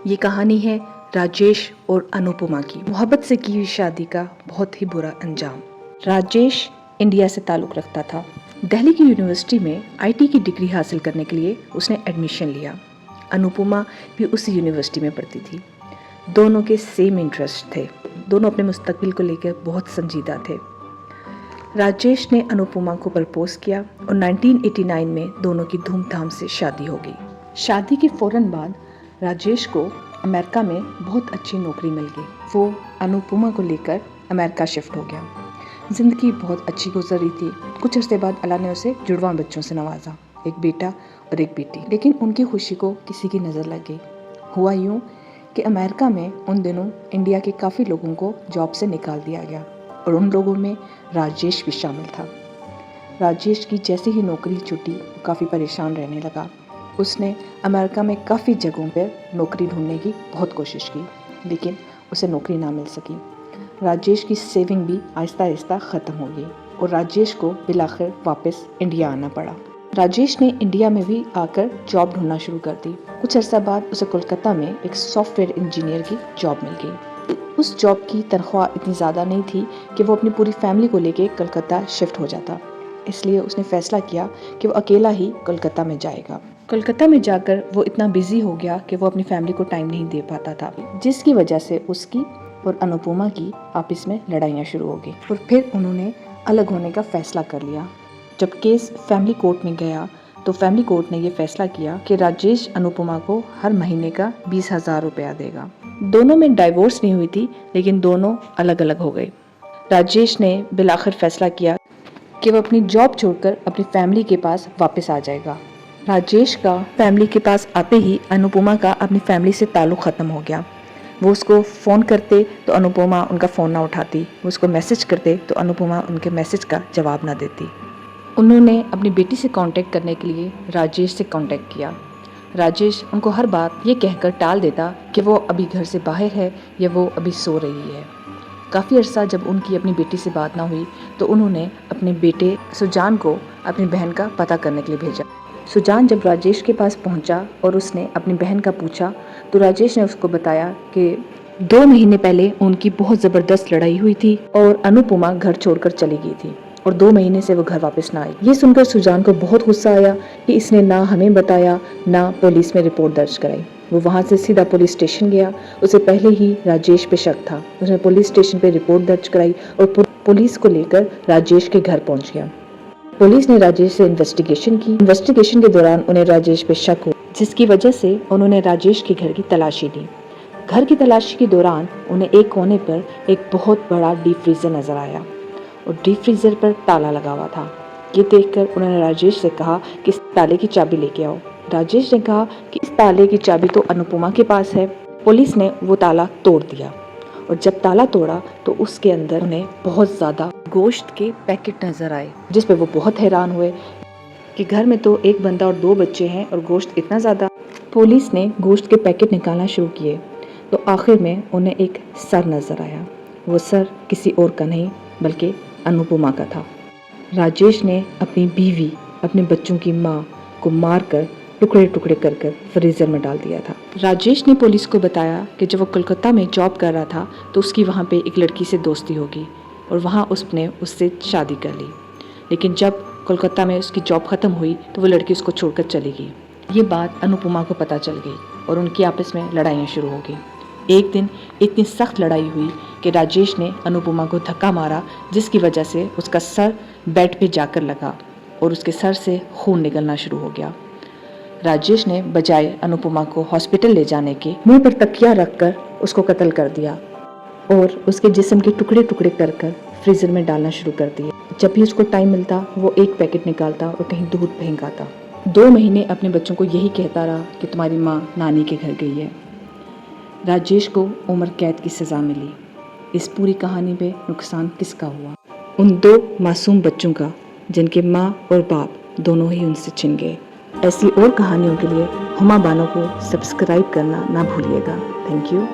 ये कहानी है राजेश और अनुपमा की मोहब्बत से की हुई शादी का बहुत ही बुरा अंजाम। राजेश इंडिया से ताल्लुक़ रखता था। दिल्ली की यूनिवर्सिटी में आईटी की डिग्री हासिल करने के लिए उसने एडमिशन लिया। अनुपमा भी उसी यूनिवर्सिटी में पढ़ती थी। दोनों के सेम इंटरेस्ट थे। दोनों अपने मुस्तकबिल को लेकर बहुत संजीदा थे। राजेश ने अनुपमा को प्रपोज किया और 1989 में दोनों की धूमधाम से शादी हो गई। शादी के फ़ौरन बाद राजेश को अमेरिका में बहुत अच्छी नौकरी मिल गई। वो अनुपमा को लेकर अमेरिका शिफ्ट हो गया। ज़िंदगी बहुत अच्छी गुजर रही थी। कुछ अर्से बाद अल्लाह ने उसे जुड़वा बच्चों से नवाजा, एक बेटा और एक बेटी। लेकिन उनकी खुशी को किसी की नज़र लग गई। हुआ यूँ कि अमेरिका में उन दिनों इंडिया के काफ़ी लोगों को जॉब से निकाल दिया गया और उन लोगों में राजेश भी शामिल था। राजेश की जैसे ही नौकरी छूटी वो काफ़ी परेशान रहने लगा। उसने अमेरिका में काफ़ी जगहों पर नौकरी ढूंढने की बहुत कोशिश की, लेकिन उसे नौकरी ना मिल सकी। राजेश की सेविंग भी आहिस्ता आहिस्ता ख़त्म हो गई और राजेश को बिलाखिर वापस इंडिया आना पड़ा। राजेश ने इंडिया में भी आकर जॉब ढूंढना शुरू कर दी। कुछ अर्सा बाद उसे कोलकाता में एक सॉफ्टवेयर इंजीनियर की जॉब मिल गई। उस जॉब की तनख्वाह इतनी ज़्यादा नहीं थी कि वो अपनी पूरी फैमिली को लेकर कोलकाता शिफ्ट हो जाता। इसलिए उसने फ़ैसला किया कि वो अकेला ही कोलकाता में जाएगा। कोलकाता में जाकर वो इतना बिजी हो गया कि वो अपनी फैमिली को टाइम नहीं दे पाता था, जिसकी वजह से उसकी और अनुपमा की आपस में लड़ाइयाँ शुरू हो गई और फिर उन्होंने अलग होने का फ़ैसला कर लिया। जब केस फैमिली कोर्ट में गया तो फैमिली कोर्ट ने ये फैसला किया कि राजेश अनुपमा को हर महीने का 20,000 रुपया देगा। दोनों में डाइवोर्स नहीं हुई थी, लेकिन दोनों अलग अलग हो गए। राजेश ने बिलाखिर फैसला किया कि वो अपनी जॉब छोड़कर अपनी फैमिली के पास वापस आ जाएगा। राजेश का फैमिली के पास आते ही अनुपमा का अपनी फैमिली से ताल्लुक़ ख़त्म हो गया। वो उसको फ़ोन करते तो अनुपमा उनका फ़ोन ना उठाती, वो उसको मैसेज करते तो अनुपमा उनके मैसेज का जवाब ना देती। उन्होंने अपनी बेटी से कांटेक्ट करने के लिए राजेश से कांटेक्ट किया। राजेश उनको हर बात ये कहकर टाल देता कि वो अभी घर से बाहर है या वो अभी सो रही है। काफ़ी अर्सा जब उनकी अपनी बेटी से बात ना हुई तो उन्होंने अपने बेटे सुजान को अपनी बहन का पता करने के लिए भेजा। सुजान जब राजेश के पास पहुंचा और उसने अपनी बहन का पूछा तो राजेश ने उसको बताया कि 2 महीने पहले उनकी बहुत ज़बरदस्त लड़ाई हुई थी और अनुपमा घर छोड़कर चली गई थी और 2 महीने से वो घर वापस ना आई। ये सुनकर सुजान को बहुत गुस्सा आया कि इसने ना हमें बताया ना पुलिस में रिपोर्ट दर्ज कराई। वो वहाँ से सीधा पुलिस स्टेशन गया। उसे पहले ही राजेश पे शक था। उसने पुलिस स्टेशन पे रिपोर्ट दर्ज कराई और पुलिस को लेकर राजेश के घर पहुँच गया। पुलिस ने राजेश से इन्वेस्टिगेशन की। इन्वेस्टिगेशन के दौरान उन्हें राजेश पे शक हुआ, जिसकी वजह से उन्होंने राजेश के घर की तलाशी ली। घर की तलाशी के दौरान उन्हें एक कोने पर एक बहुत बड़ा डीप फ्रीजर नजर आया और डीप फ्रीजर पर ताला लगा हुआ था। ये देखकर उन्होंने राजेश से कहा कि इस ताले की चाबी लेके आओ। राजेश ने कहा कि इस ताले की चाबी तो अनुपमा के पास है। पुलिस ने वो ताला तोड़ दिया और जब ताला तोड़ा तो उसके अंदर उन्हें बहुत ज़्यादा गोश्त के पैकेट नज़र आए, जिस पे वो बहुत हैरान हुए कि घर में तो एक बंदा और 2 बच्चे हैं और गोश्त इतना ज़्यादा। पुलिस ने गोश्त के पैकेट निकालना शुरू किए तो आखिर में उन्हें एक सर नज़र आया। वो सर किसी और का नहीं बल्कि अनुपमा का था। राजेश ने अपनी बीवी, अपने बच्चों की माँ को मारकर टुकड़े टुकड़े कर फ्रीज़र में डाल दिया था। राजेश ने पुलिस को बताया कि जब वो कोलकाता में जॉब कर रहा था तो उसकी वहाँ पे एक लड़की से दोस्ती होगी और वहाँ उसने उससे शादी कर ली। लेकिन जब कोलकाता में उसकी जॉब ख़त्म हुई तो वो लड़की उसको छोड़कर चली गई। ये बात अनुपमा को पता चल गई और उनकी आपस में लड़ाइयाँ शुरू हो गई। एक दिन इतनी सख्त लड़ाई हुई कि राजेश ने अनुपमा को धक्का मारा, जिसकी वजह से उसका सर बेड पे जाकर लगा और उसके सर से खून निकलना शुरू हो गया। राजेश ने बजाय अनुपमा को हॉस्पिटल ले जाने के मुंह पर तकिया रखकर उसको कत्ल कर दिया और उसके जिस्म के टुकड़े टुकड़े कर फ्रीजर में डालना शुरू कर दिए। जब भी उसको टाइम मिलता वो एक पैकेट निकालता और कहीं दूर फेंक आता। 2 महीने अपने बच्चों को यही कहता रहा कि तुम्हारी माँ नानी के घर गई है। राजेश को उम्र कैद की सज़ा मिली। इस पूरी कहानी में नुकसान किसका हुआ? उन 2 मासूम बच्चों का, जिनके माँ और बाप दोनों ही उनसे छिन गए। ऐसी और कहानियों के लिए हुमा बानो को सब्सक्राइब करना ना भूलिएगा। Thank you.